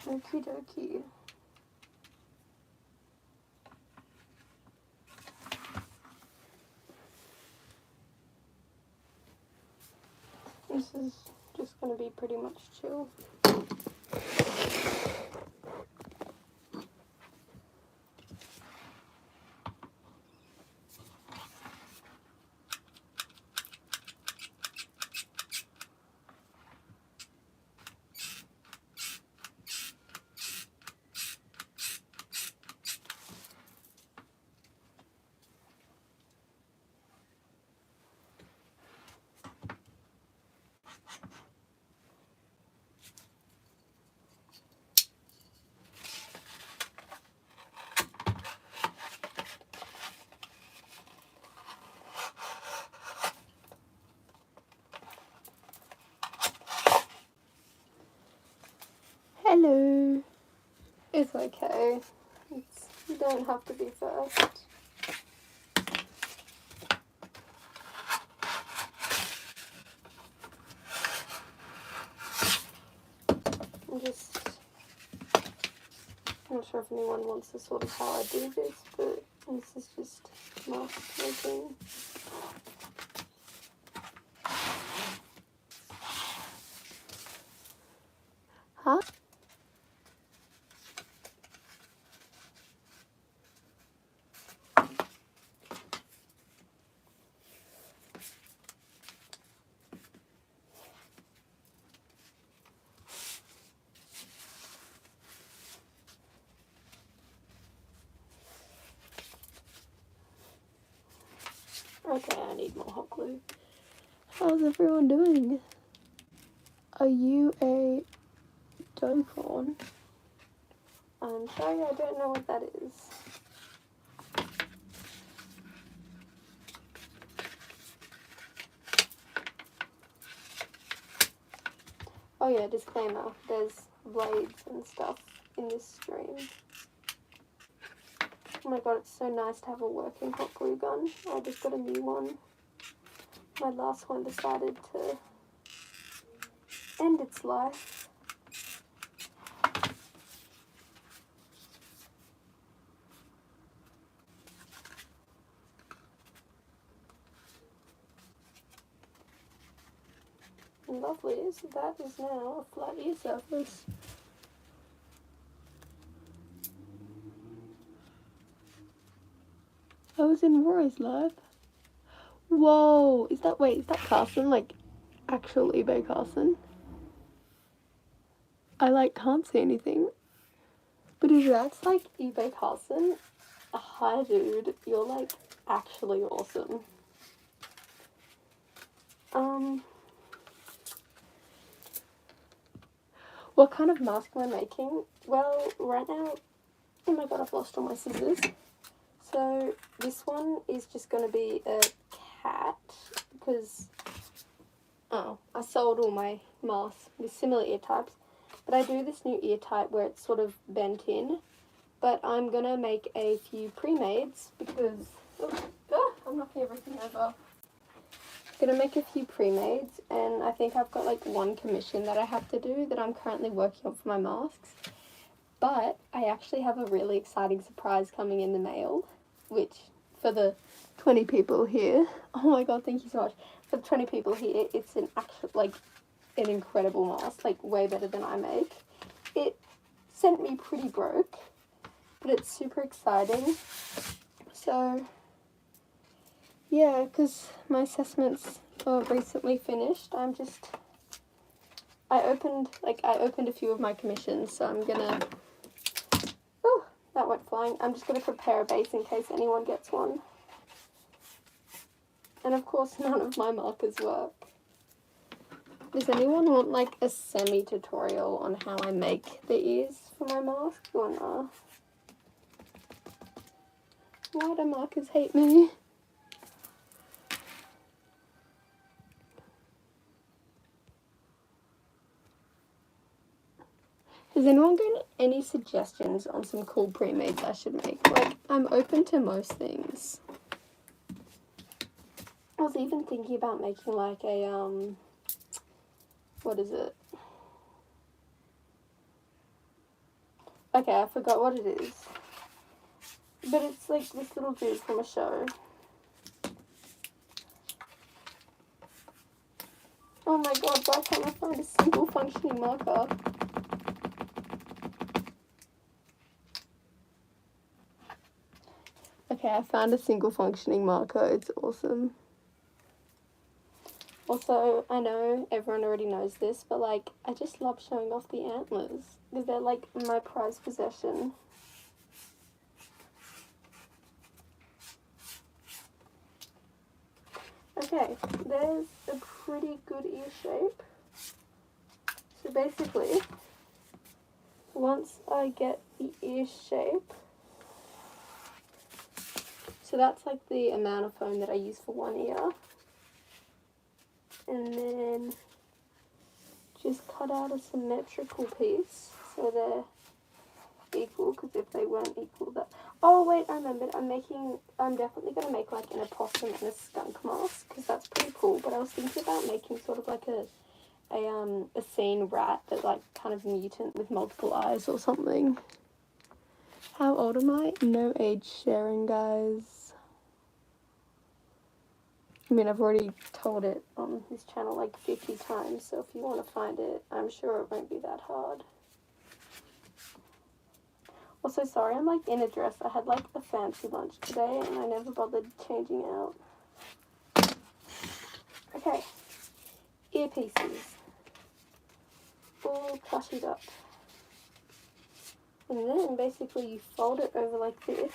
Okie dokie. This is just going to be pretty much chill. Hello. It's okay. You don't have to be first. I'm not sure if anyone wants to sort of how I do this, but this is just mask making. Huh? Okay, I need more hot glue. How's everyone doing? Are you a unicorn? I'm sorry, I don't know what that is. Oh yeah, disclaimer, there's blades and stuff in this stream. Oh my god, it's so nice to have a working hot glue gun. I just got a new one. My last one decided to end its life. Lovely, so that is now a flat ear surface. I was in Roy's live. Whoa, is that Carson? Like, actual eBay Carson? I, can't see anything. But if that's, eBay Carson, hi, dude, you're, actually awesome. What kind of mask am I making? Well, right now, oh my god, I've lost all my scissors. So, this one is just going to be a cat, because, I sold all my masks with similar ear types, but I do this new ear type where it's sort of bent in, but I'm going to make a few pre-mades, because, I'm knocking everything over. I'm going to make a few pre-mades, and I think I've got, one commission that I have to do that I'm currently working on for my masks, but I actually have a really exciting surprise coming in the mail, which, for the 20 people here, oh my god, thank you so much, for the 20 people here, it's an actual, an incredible mask, way better than I make. It sent me pretty broke, but it's super exciting. So, yeah, because my assessments are recently finished, I opened a few of my commissions, so I'm gonna, that went flying. I'm just gonna prepare a base in case anyone gets one. And of course, none of my markers work. Does anyone want, a semi-tutorial on how I make the ears for my mask, or nah? Why do markers hate me? Has anyone got any suggestions on some cool pre-mades I should make? I'm open to most things. I was even thinking about making, what is it? Okay, I forgot what it is. But it's like this little dude from a show. Oh my god, why can't I find a single functioning marker? Okay, I found a single functioning marker. It's awesome. Also, I know everyone already knows this, but like, I just love showing off the antlers because they're like my prized possession. Okay, there's a pretty good ear shape. So basically, once I get the ear shape, so that's like the amount of foam that I use for one ear. And then just cut out a symmetrical piece so they're equal, because if they weren't equal, that... Oh wait, I remembered. I'm definitely going to make like an opossum and a skunk mask, because that's pretty cool. But I was thinking about making sort of like a scene rat, but like kind of mutant with multiple eyes or something. How old am I? No age sharing, guys. I mean, I've already told it on this channel like 50 times, so if you want to find it, I'm sure it won't be that hard. Also, sorry, I'm like in a dress. I had like a fancy lunch today and I never bothered changing out. Okay, earpieces. All cutted up. And then basically you fold it over like this,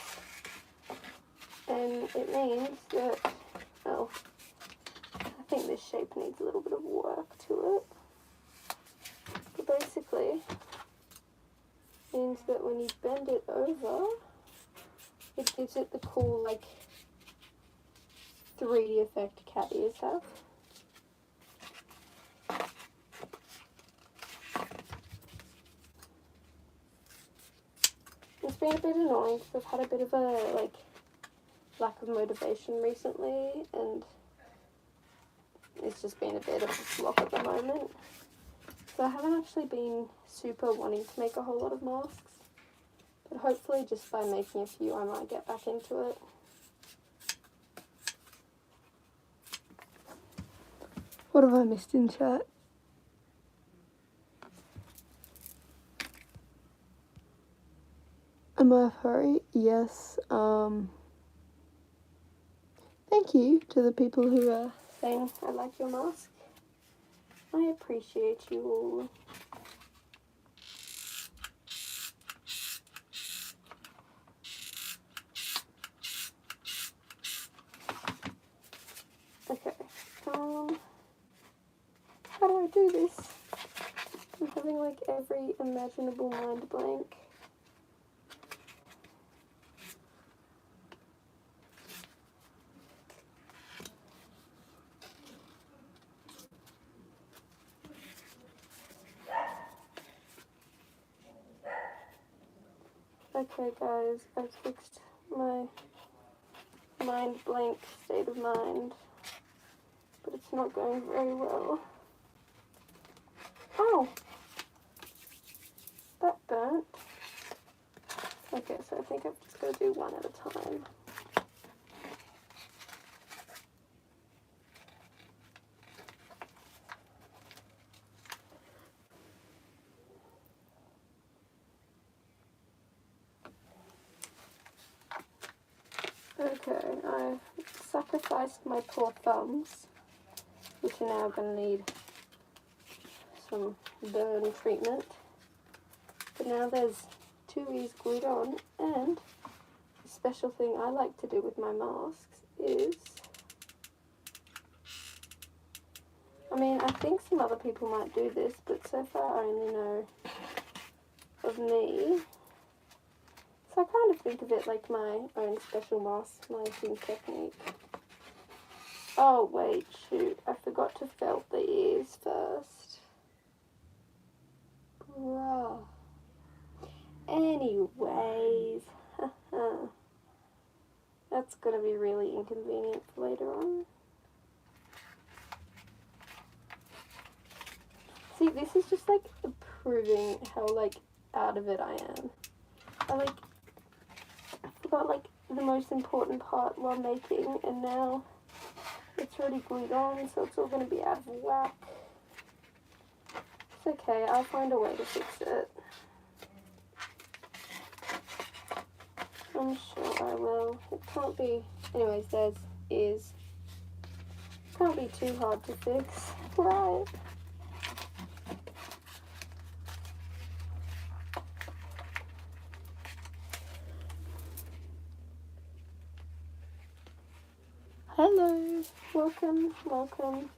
and it means that, oh, I think this shape needs a little bit of work to it. But basically, means that when you bend it over, it gives it the cool like 3D effect cat ears have. It's been a bit annoying because I've had a bit of a like lack of motivation recently, and it's just been a bit of a flop at the moment. So I haven't actually been super wanting to make a whole lot of masks, but hopefully just by making a few I might get back into it. What have I missed in chat? Am I a furry? Yes. Thank you to the people who are saying I like your mask. I appreciate you all. Okay, how do I do this? I'm having like every imaginable mind blank. Okay guys, I've fixed my mind blank state of mind, but it's not going very well. Oh! That burnt. Okay, so I think I've just got to do one at a time. Okay, I've sacrificed my poor thumbs, which are now going to need some burn treatment. But now there's 2 ears glued on, and the special thing I like to do with my masks is, I mean, I think some other people might do this, but so far I only know of me. So I kind of think of it like my own special mask making technique. Oh wait, shoot, I forgot to felt the ears first. Bruh. Anyways, that's gonna be really inconvenient for later on. See, this is just like proving how like out of it I am. I forgot like the most important part while making, and now it's already glued on, so it's all going to be out of whack. It's okay, I'll find a way to fix it. I'm sure I will. It can't be, anyways, there's ears. Can't be too hard to fix, right? Hello, welcome, welcome.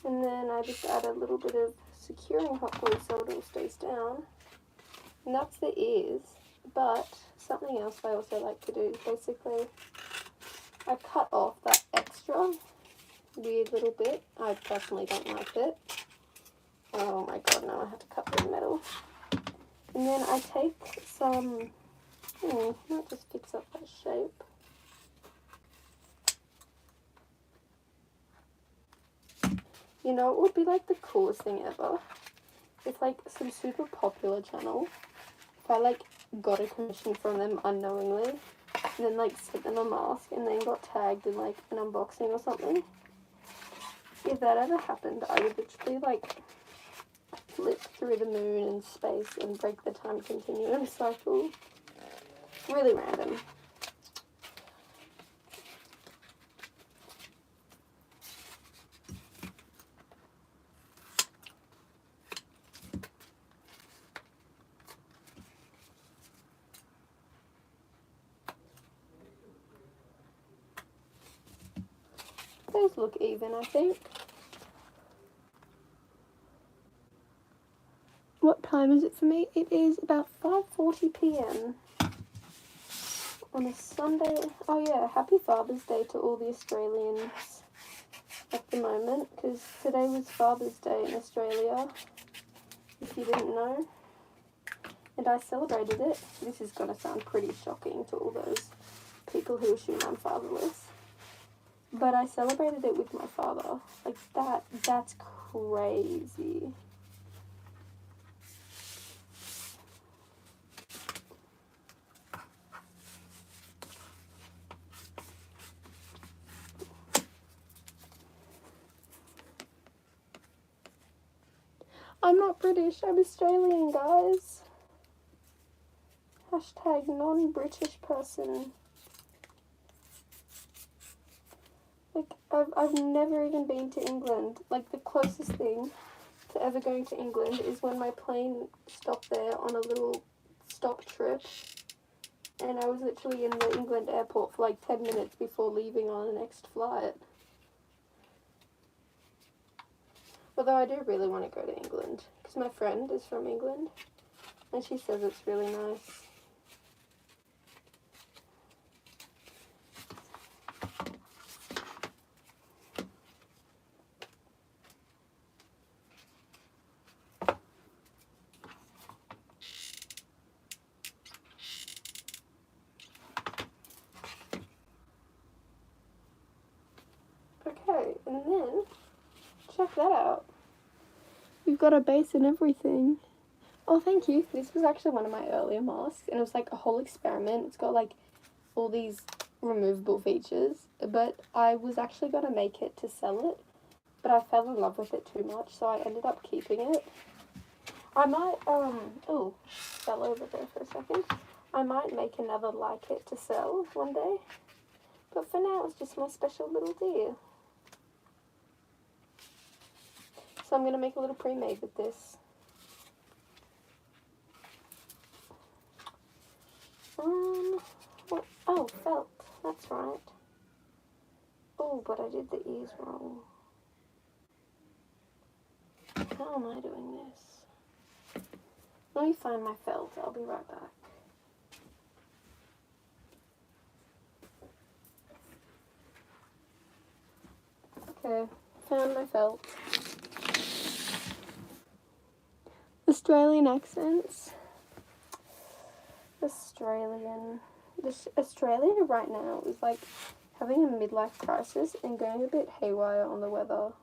And then I just add a little bit of securing hot glue so it all stays down. And that's the ears, but something else I also like to do is basically I cut off that extra weird little bit. I personally don't like it. Oh my god, now I have to cut through the metal. And then I take some, might just fix up that shape. You know, it would be like the coolest thing ever if like some super popular channel, if I like got a commission from them unknowingly and then like sent them a mask and then got tagged in like an unboxing or something. If that ever happened, I would literally like flip through the moon and space and break the time continuum cycle. Really random. Those look even, I think. What time is it for me? It is about 5:40 p.m. on a Sunday. Oh yeah, happy Father's Day to all the Australians at the moment, because today was Father's Day in Australia, if you didn't know. And I celebrated it. This is going to sound pretty shocking to all those people who assume I'm fatherless. But I celebrated it with my father. Like, that's crazy. I'm not British, I'm Australian, guys. Hashtag non-British person. Like, I've never even been to England. Like, the closest thing to ever going to England is when my plane stopped there on a little stop trip. And I was literally in the England airport for like 10 minutes before leaving on the next flight. Although I do really want to go to England, because my friend is from England, and she says it's really nice. Okay, and then, check that out. We've got a base and everything. Oh, thank you. This was actually one of my earlier masks, and it was like a whole experiment. It's got like all these removable features, but I was actually going to make it to sell it, but I fell in love with it too much, so I ended up keeping it. I might, oh, fell over there for a second. I might make another like it to sell one day, but for now it's just my special little dear. So I'm going to make a little pre-made with this. What? Oh, felt. That's right. Oh, but I did the ears wrong. How am I doing this? Let me find my felt. I'll be right back. Okay, found my felt. Australian accents. Australia right now is like having a midlife crisis and going a bit haywire on the weather.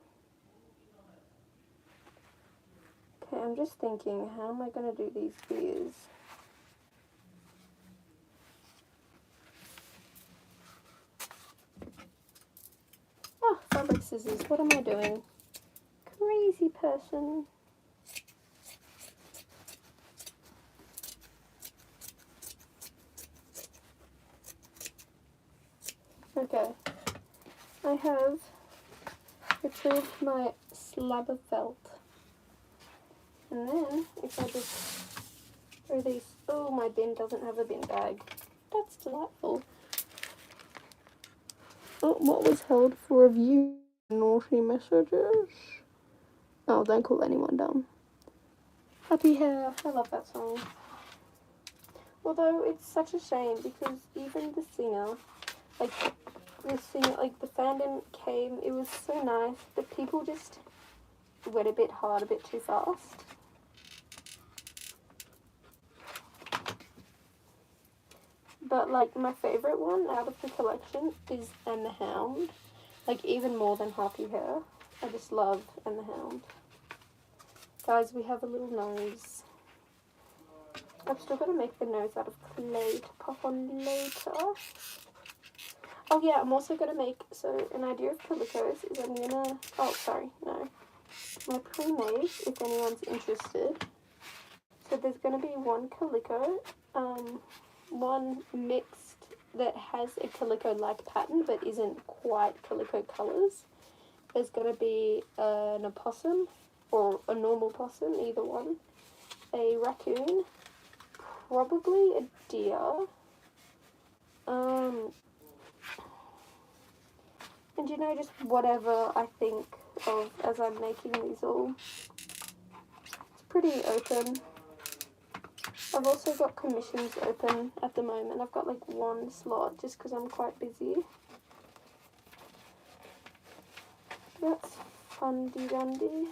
Okay, I'm just thinking, how am I going to do these ears? scissors. What am I doing? Crazy person. Okay. I have retrieved my slab of felt. And then, if I just throw these... Oh, my bin doesn't have a bin bag. That's delightful. Oh, what was held for review? Naughty messages. Oh, don't call anyone dumb. Happy Hair. I love that song. Although, it's such a shame because even the singer, like the fandom came, it was so nice, but people just went a bit hard, a bit too fast. But, like, my favourite one out of the collection is And the Hound. Like, even more than Happy Hair. I just love And the Hound. Guys, we have a little nose. I've still got to make the nose out of clay to pop on later. Oh yeah, I'm also going to make, so an idea of calicos is I'm going to, oh sorry, no. My pre-made, if anyone's interested. So there's going to be one calico, one mixed that has a calico-like pattern but isn't quite calico colours. There's going to be an opossum or a normal possum, either one. A raccoon, probably a deer. And you know, just whatever I think of as I'm making these all. It's pretty open. I've also got commissions open at the moment. I've got like one slot just because I'm quite busy. That's fundy dandy.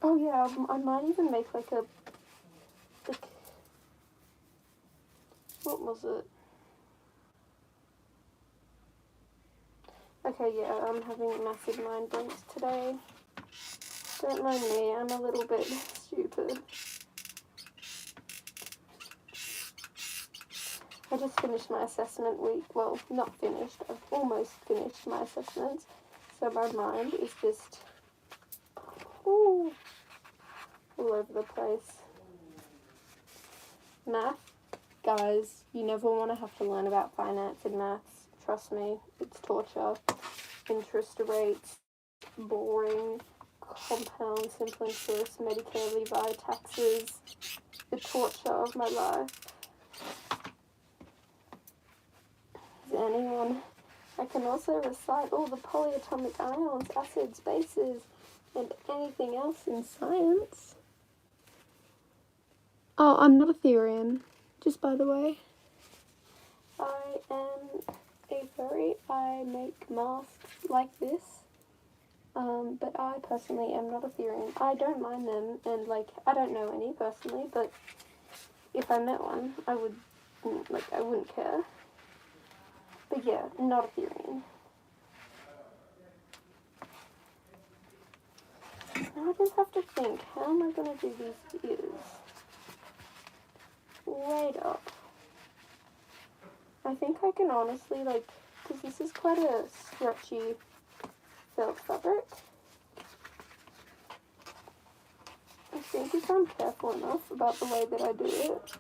Oh yeah, I might even make like a, like, what was it? Okay, yeah, I'm having massive mind blanks today. Don't mind me, I'm a little bit stupid. I just finished my assessment week. Well, not finished. I've almost finished my assessments. So my mind is just all over the place. Math, guys, you never want to have to learn about finance and maths. Trust me, it's torture. Interest rates, boring, compound, simple interest, Medicare, Levi, taxes, the torture of my life. Is anyone? I can also recite all the polyatomic ions, acids, bases, and anything else in science. Oh, I'm not a theorian, just by the way. I am a furry. I make masks like this. But I personally am not a theorian. I don't mind them, and like, I don't know any personally, but if I met one, I wouldn't care. But yeah, not a theorian. Now I just have to think, how am I going to do these ears? Right up. I think I can honestly, like, because this is quite a stretchy felt fabric. I think if I'm careful enough about the way that I do it,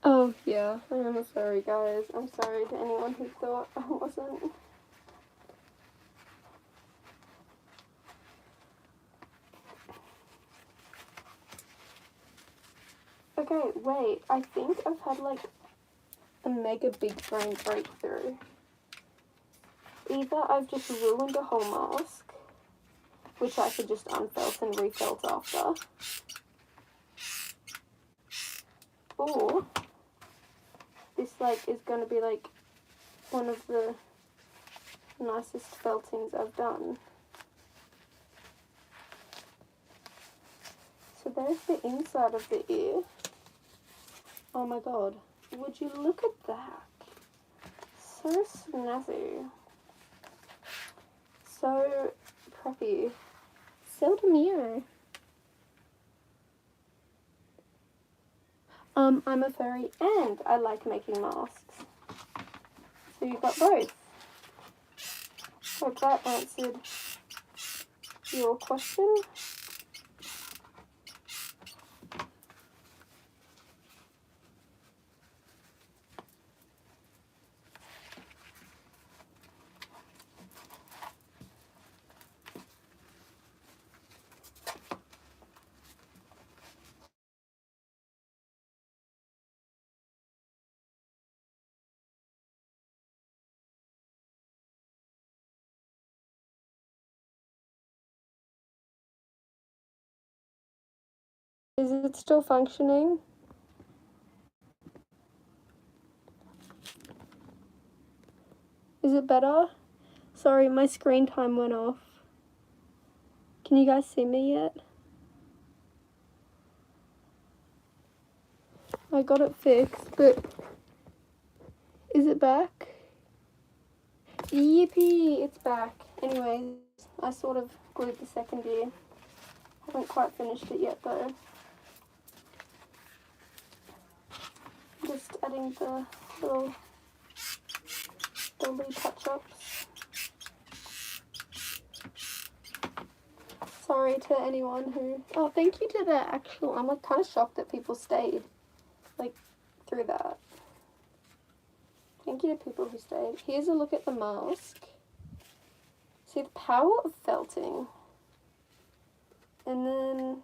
oh, yeah, I am sorry, guys. I'm sorry to anyone who thought I wasn't. Okay, wait, I think I've had, like, a mega big brain breakthrough. Either I've just ruined a whole mask, which I could just unfelt and refelt after, or this, like, is going to be, like, one of the nicest feltings I've done. So there's the inside of the ear. Oh my god. Would you look at that? So snazzy. So preppy. Seldom. I'm a furry and I like making masks. So you got both. Hope that answered your question. Is it still functioning? Is it better? Sorry, my screen time went off. Can you guys see me yet? I got it fixed, but is it back? Yippee, it's back. Anyways, I sort of glued the second ear. Haven't quite finished it yet though. Just adding the little dolly touch-ups. Sorry to anyone who... Oh, thank you to the actual... I'm like kind of shocked that people stayed like through that. Thank you to people who stayed. Here's a look at the mask. See the power of felting. And then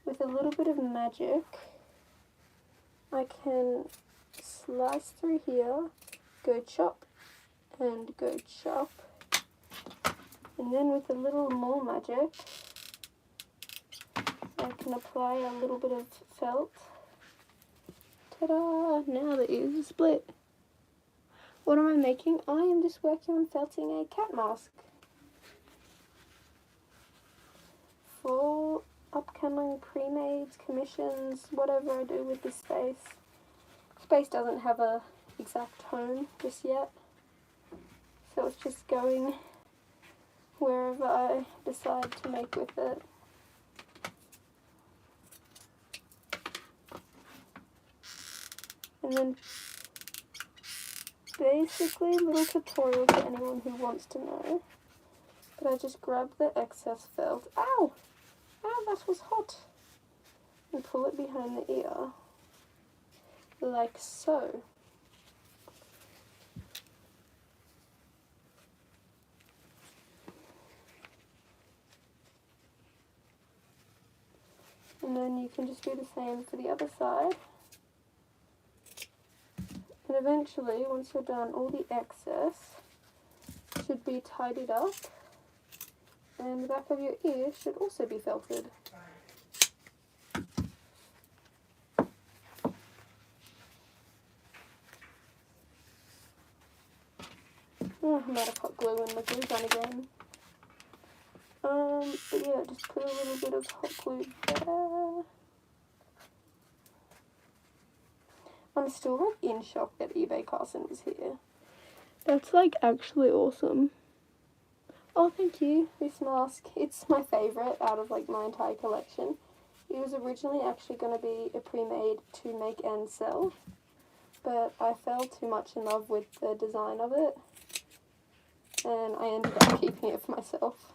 with a little bit of magic, I can slice through here, go chop, and go chop. And then with a little more magic, I can apply a little bit of felt. Ta-da! Now the ears are split. What am I making? I am just working on felting a cat mask for upcoming pre-mades, commissions, whatever I do with this space. Space doesn't have a exact home just yet, so it's just going wherever I decide to make with it. And then basically little tutorial for anyone who wants to know. But I just grab the excess felt. Ow! Ow, that was hot. And pull it behind the ear. Like so. And then you can just do the same for the other side. And eventually, once you're done, all the excess should be tidied up. And the back of your ear should also be felted. Oh, I'm out of hot glue and my glue gun again. But yeah, just put a little bit of hot glue there. I'm still like in shock that eBay Carson was here. That's like actually awesome. Oh, thank you. This mask, it's my favorite out of like my entire collection. It was originally actually going to be a pre-made to make and sell, but I fell too much in love with the design of it, and I ended up keeping it for myself.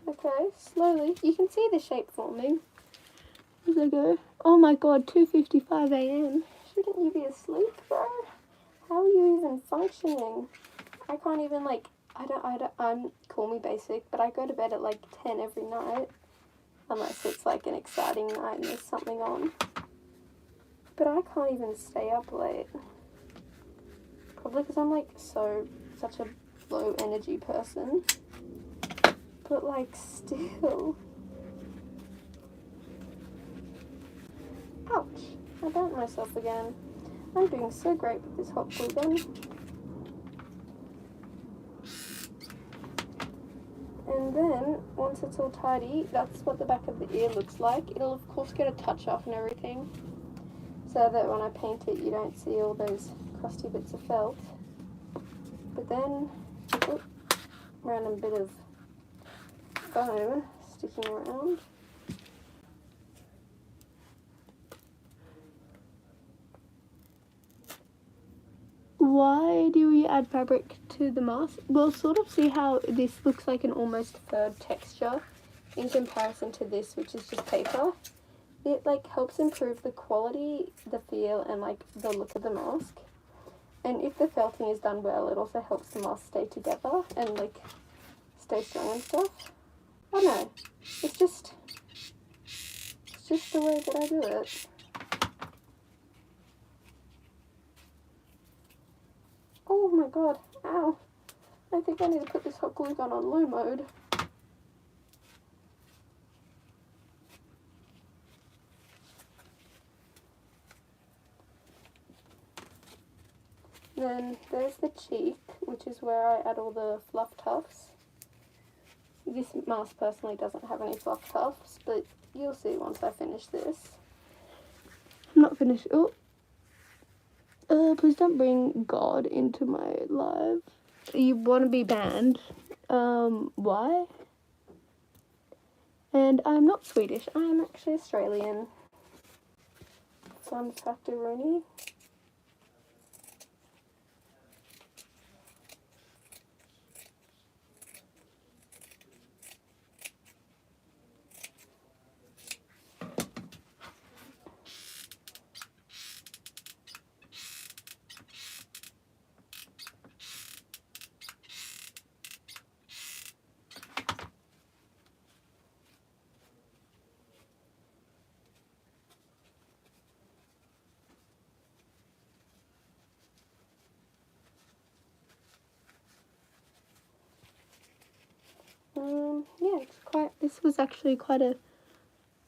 Okay, slowly. You can see the shape forming as I go. Oh my god, 2:55 a.m. Shouldn't you be asleep, bro? How are you even functioning? I can't even like, call me basic, but I go to bed at like 10 every night. unless it's like an exciting night and there's something on. But I can't even stay up late. Probably because I'm like such a low energy person. But like still. Ouch. I burnt myself again. I'm doing so great with this hot glue gun. And then, once it's all tidy, that's what the back of the ear looks like. It'll of course get a touch up and everything, so that when I paint it you don't see all those crusty bits of felt. But then, random bit of foam sticking around. Why do we add fabric to the mask? Well, sort of see how this looks like an almost furred texture in comparison to this, which is just paper. It like helps improve the quality, the feel, and like the look of the mask. And if the felting is done well, it also helps the mask stay together and like stay strong and stuff. I don't know. It's just the way that I do it. Oh my god, ow. I think I need to put this hot glue gun on low mode. Then there's the cheek, which is where I add all the fluff tufts. This mask personally doesn't have any fluff tufts, but you'll see once I finish this. I'm not finished. Oh. Please don't bring God into my live. You want to be banned? Why? And I'm not Swedish. I am actually Australian. Fun factoroni. Yeah, this was actually quite a,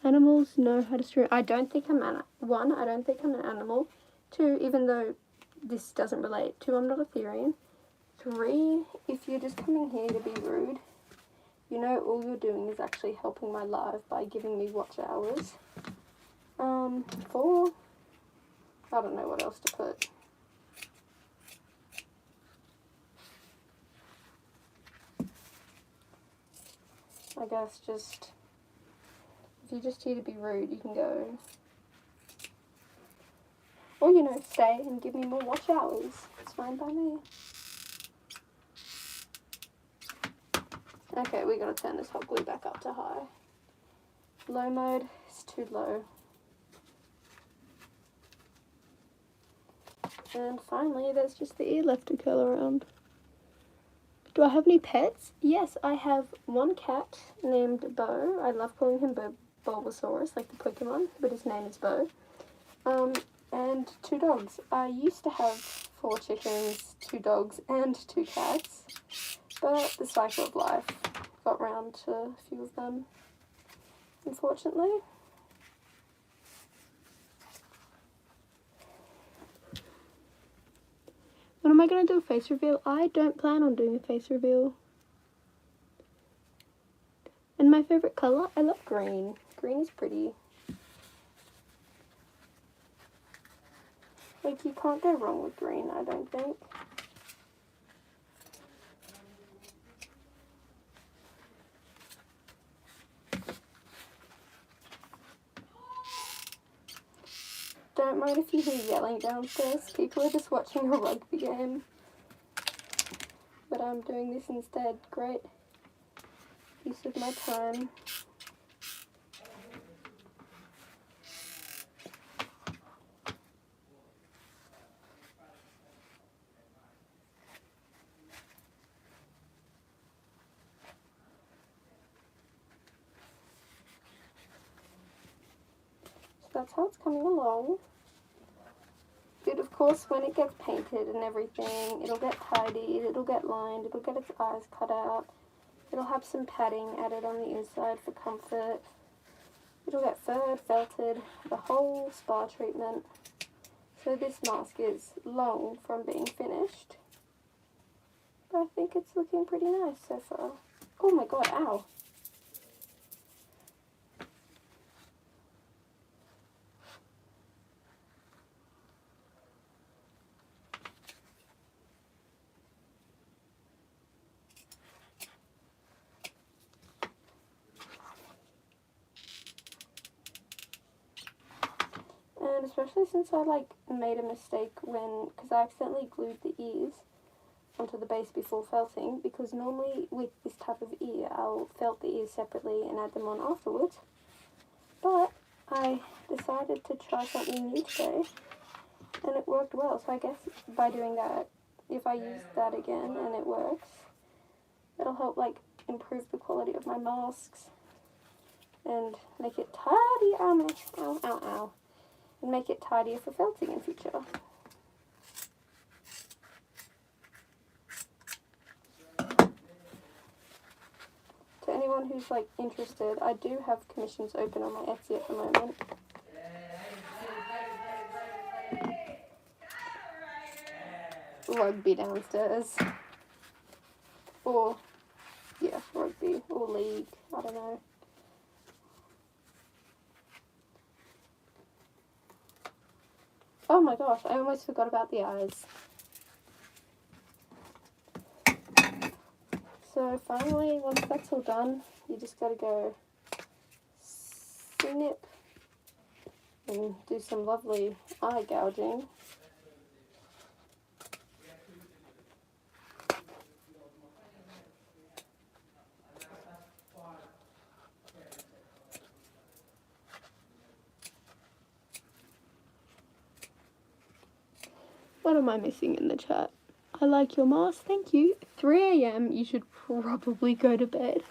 animals know how to stream. I don't think I'm I don't think I'm an animal. 2, even though this doesn't relate to, I'm not a Therian. 3, if you're just coming here to be rude, you know all you're doing is actually helping my live by giving me watch hours. 4, I don't know what else to put. I guess just, if you're just here to be rude, you can go. Or, you know, stay and give me more watch hours. It's fine by me. Okay, we gotta turn this hot glue back up to high. Low mode is too low. And finally, there's just the ear left to curl around. Do I have any pets? Yes, I have one cat named Bo. I love calling him Bulbasaurus, like the Pokemon, but his name is Bo. And 2 dogs. I used to have 4 chickens, 2 dogs, and 2 cats, but the cycle of life got round to a few of them, unfortunately. When am I going to do a face reveal? I don't plan on doing a face reveal. And my favourite colour? I love green. Green is pretty. Like, you can't go wrong with green, I don't think. Don't mind if you hear yelling downstairs. People are just watching a rugby game. But I'm doing this instead. Great use of my time. that's how it's coming along. But of course, when it gets painted and everything, it'll get tidied, it'll get lined, it'll get its eyes cut out. It'll have some padding added on the inside for comfort. It'll get furred, felted, the whole spa treatment. So this mask is long from being finished. But I think it's looking pretty nice so far. Oh my god, ow. And especially since I made a mistake because I accidentally glued the ears onto the base before felting, because normally with this type of ear I'll felt the ears separately and add them on afterwards. But I decided to try something new today and it worked well, so I guess by doing that, if I use that again and it works, it'll help improve the quality of my masks and make it tidy. Ow, ow, ow, ow. And make it tidier for felting in future. To anyone who's interested, I do have commissions open on my Etsy at the moment. Rugby downstairs. Or, yeah, rugby or league, I don't know. Oh my gosh, I almost forgot about the eyes. So finally, once that's all done, you just gotta go snip and do some lovely eye gouging. What am I missing in the chat? I like your mask, thank you. 3 AM, you should probably go to bed.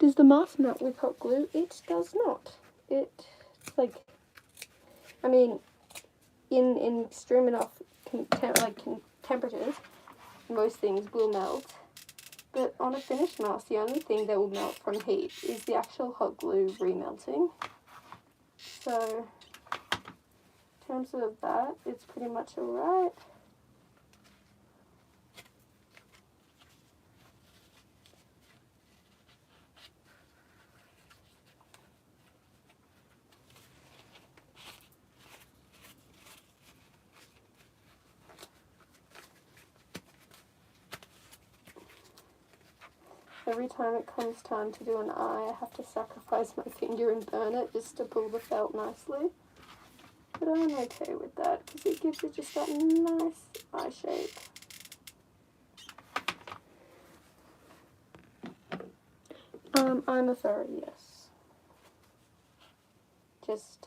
Does the mask melt with hot glue? It does not. It's I mean, in extreme enough temperatures, most things will melt. But on a finished mask, the only thing that will melt from heat is the actual hot glue remelting. So, in terms of that, it's pretty much alright. Every time it comes time to do an eye, I have to sacrifice my finger and burn it just to pull the felt nicely. But I'm okay with that because it gives it just that nice eye shape. I'm a furry, yes. Just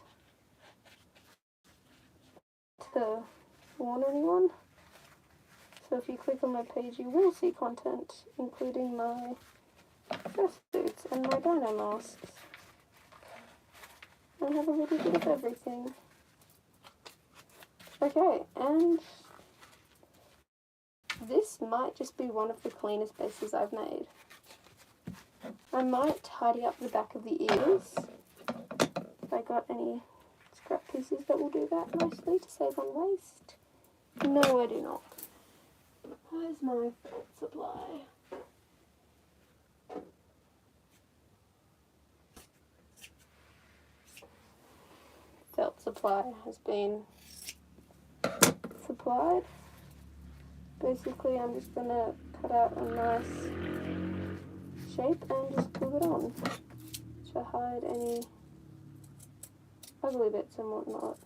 to warn anyone. So if you click on my page, you will see content, including my dress suits and my dino masks. I have a little bit of everything. Okay, and this might just be one of the cleanest bases I've made. I might tidy up the back of the ears if I got any scrap pieces that will do that nicely to save on waste. No, I do not. Where's my felt supply? Felt supply has been supplied. Basically, I'm just going to cut out a nice shape and just glue it on to hide any ugly bits and whatnot.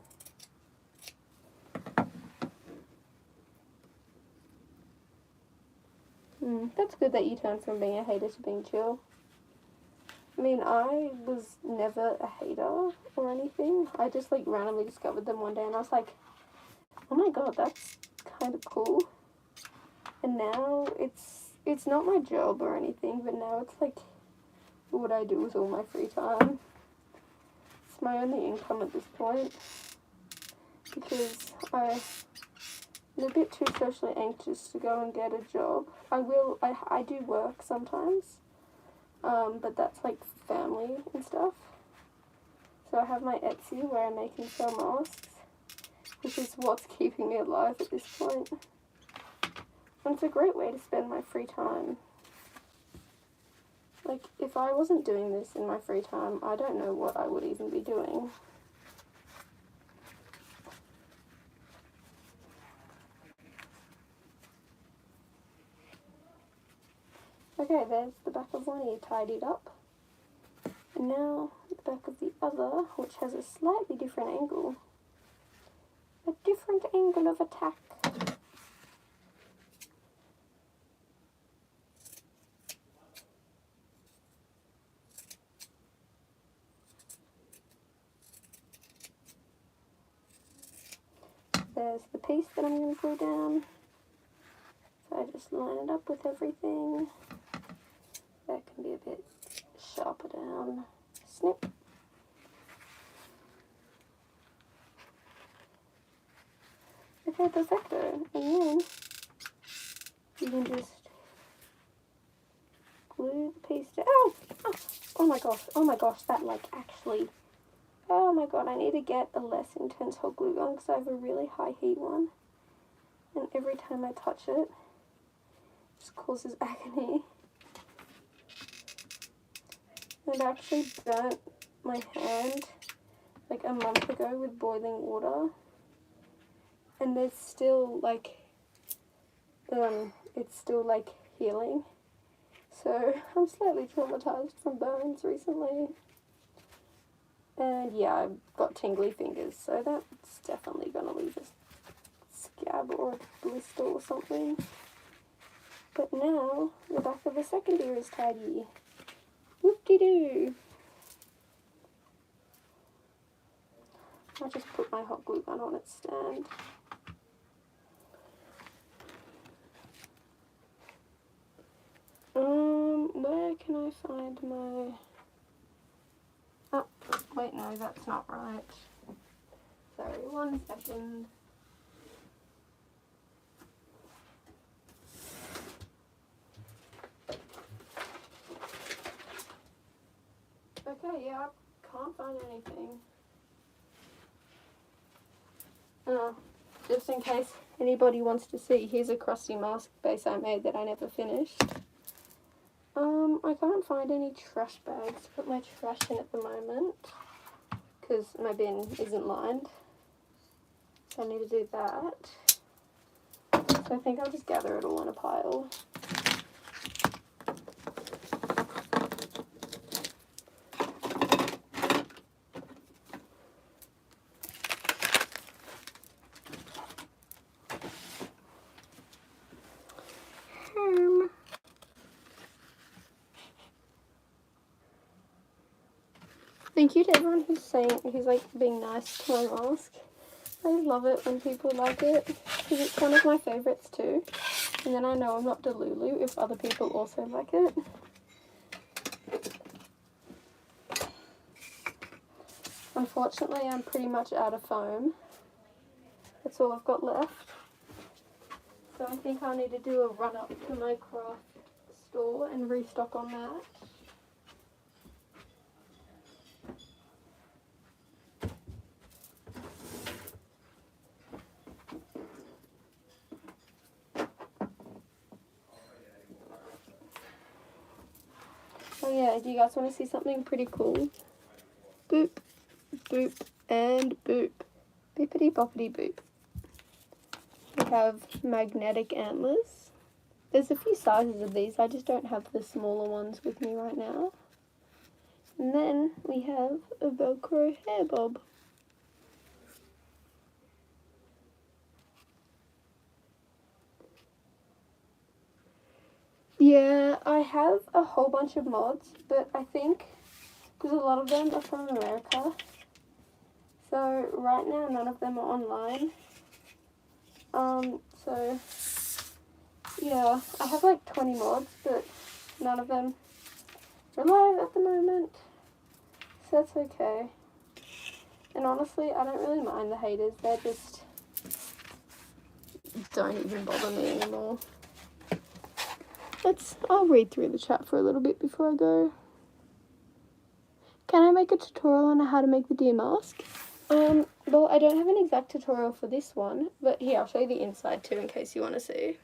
That's good that you turned from being a hater to being chill. I mean, I was never a hater or anything. I just randomly discovered them one day and I was like, oh my god, that's kind of cool. And now it's not my job or anything, but now it's like what I do with all my free time. It's my only income at this point because I'm a bit too socially anxious to go and get a job. I do work sometimes, but that's like family and stuff. So I have my Etsy where I make and sell masks, which is what's keeping me alive at this point. And it's a great way to spend my free time. Like, if I wasn't doing this in my free time, I don't know what I would even be doing. Okay, there's the back of one ear tidied up. And now the back of the other, which has a slightly different angle. A different angle of attack. There's the piece that I'm going to glue down. So I just line it up with everything. That can be a bit sharper down. Snip. Okay, perfecto. And then you can just glue the piece down. Oh! Oh my gosh, that like actually... Oh my god, I need to get a less intense hot glue gun because I have a really high heat one. And every time I touch it, it just causes agony. It actually burnt my hand like a month ago with boiling water. And there's still like, it's still like healing. So I'm slightly traumatized from burns recently. And yeah, I've got tingly fingers, so that's definitely going to leave a scab or a blister or something. But now, the back of the second ear is tidy. Whoop-de-doo! I just put my hot glue gun on its stand. Where can I find my... Oh, wait, no, that's not right. Sorry, 1 second. Okay, yeah, I can't find anything. Just in case anybody wants to see, here's a crusty mask base I made that I never finished. I can't find any trash bags to put my trash in at the moment because my bin isn't lined. So I need to do that. So I think I'll just gather it all in a pile. Thank you to everyone who's like being nice to my mask. I love it when people like it because it's one of my favourites too. And then I know I'm not delulu if other people also like it. Unfortunately, I'm pretty much out of foam. That's all I've got left. So I think I'll need to do a run up to my craft store and restock on that. Oh yeah, do you guys want to see something pretty cool? Boop, boop, and boop. Bippity boppity boop. We have magnetic antlers. There's a few sizes of these, I just don't have the smaller ones with me right now. And then we have a Velcro hair bob. Yeah, I have a whole bunch of mods, but I think, because a lot of them are from America, so right now none of them are online. So yeah, I have like 20 mods, but none of them are live at the moment, so that's okay. And honestly, I don't really mind the haters, they just don't even bother me anymore. I'll read through the chat for a little bit before I go. Can I make a tutorial on how to make the deer mask? Well, I don't have an exact tutorial for this one, but here, I'll show you the inside too in case you want to see.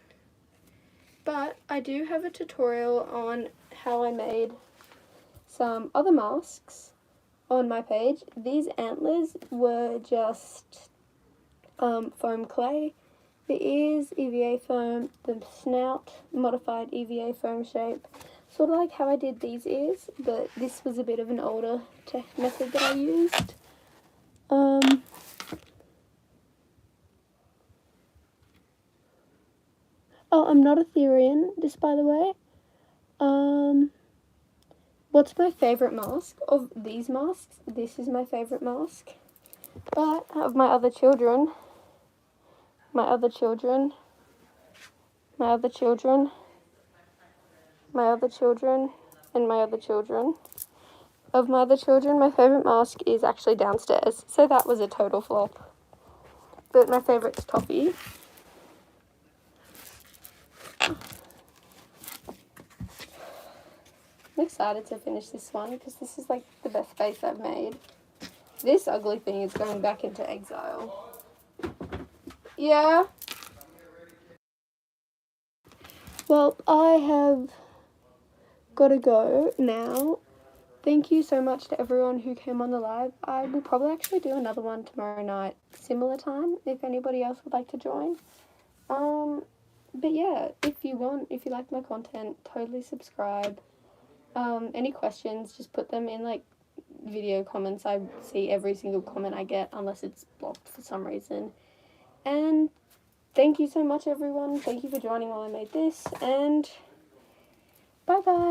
But I do have a tutorial on how I made some other masks on my page. These antlers were just foam clay. The ears, EVA foam. The snout, modified EVA foam shape. Sort of like how I did these ears, but this was a bit of an older method that I used. Oh, I'm not a Therian, just by the way. What's my favourite mask? Of these masks, this is my favourite mask. But of my other children, my favourite mask is actually downstairs. So that was a total flop. But my favourite's Toffee. I'm excited to finish this one because this is like the best face I've made. This ugly thing is going back into exile. Yeah. Well, I have got to go now. Thank you so much to everyone who came on the live. I will probably actually do another one tomorrow night, similar time, if anybody else would like to join. But yeah, if you like my content, totally subscribe. Any questions, just put them in like video comments. I see every single comment I get unless it's blocked for some reason. And thank you so much, everyone. Thank you for joining while I made this, and bye bye.